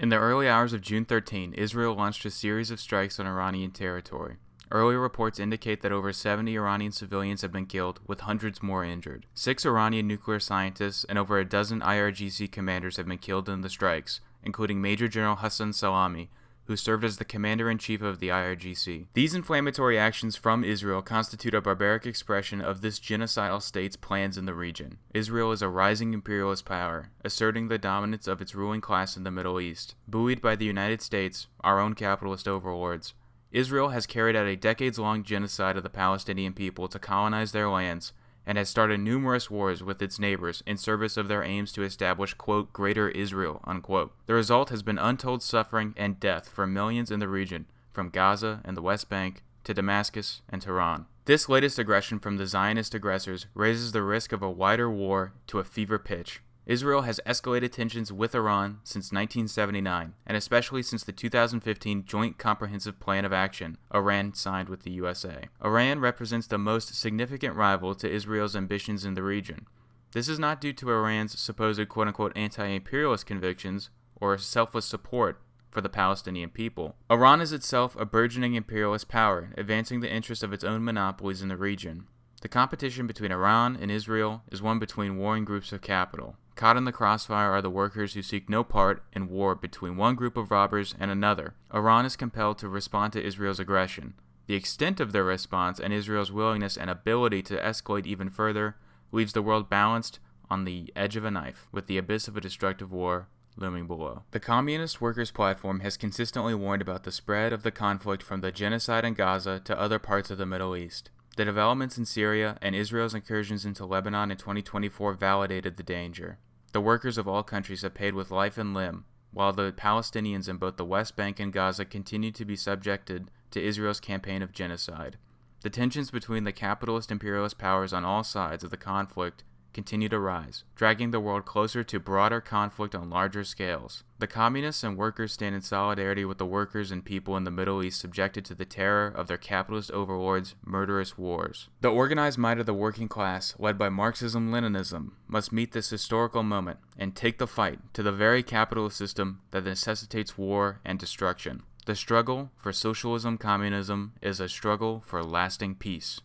In the early hours of June 13, Israel launched a series of strikes on Iranian territory. Earlier reports indicate that over 70 Iranian civilians have been killed, with hundreds more injured. 6 Iranian nuclear scientists and over a dozen IRGC commanders have been killed in the strikes, including Major General Hassan Salami, who served as the commander-in-chief of the IRGC. These inflammatory actions from Israel constitute a barbaric expression of this genocidal state's plans in the region. Israel is a rising imperialist power, asserting the dominance of its ruling class in the Middle East. Buoyed by the United States, our own capitalist overlords, Israel has carried out a decades-long genocide of the Palestinian people to colonize their lands, and has started numerous wars with its neighbors in service of their aims to establish, quote, Greater Israel, unquote. The result has been untold suffering and death for millions in the region, from Gaza and the West Bank to Damascus and Tehran. This latest aggression from the Zionist aggressors raises the risk of a wider war to a fever pitch. Israel has escalated tensions with Iran since 1979, and especially since the 2015 Joint Comprehensive Plan of Action Iran signed with the USA. Iran represents the most significant rival to Israel's ambitions in the region. This is not due to Iran's supposed quote-unquote anti-imperialist convictions or selfless support for the Palestinian people. Iran is itself a burgeoning imperialist power, advancing the interests of its own monopolies in the region. The competition between Iran and Israel is one between warring groups of capital. Caught in the crossfire are the workers who seek no part in war between one group of robbers and another. Iran is compelled to respond to Israel's aggression. The extent of their response and Israel's willingness and ability to escalate even further leaves the world balanced on the edge of a knife, with the abyss of a destructive war looming below. The Communist Workers' Platform has consistently warned about the spread of the conflict from the genocide in Gaza to other parts of the Middle East. The developments in Syria and Israel's incursions into Lebanon in 2024 validated the danger. The workers of all countries have paid with life and limb, while the Palestinians in both the West Bank and Gaza continue to be subjected to Israel's campaign of genocide. The tensions between the capitalist imperialist powers on all sides of the conflict continue to rise, dragging the world closer to broader conflict on larger scales. The communists and workers stand in solidarity with the workers and people in the Middle East subjected to the terror of their capitalist overlords' murderous wars. The organized might of the working class, led by Marxism-Leninism, must meet this historical moment and take the fight to the very capitalist system that necessitates war and destruction. The struggle for socialism-communism is a struggle for lasting peace.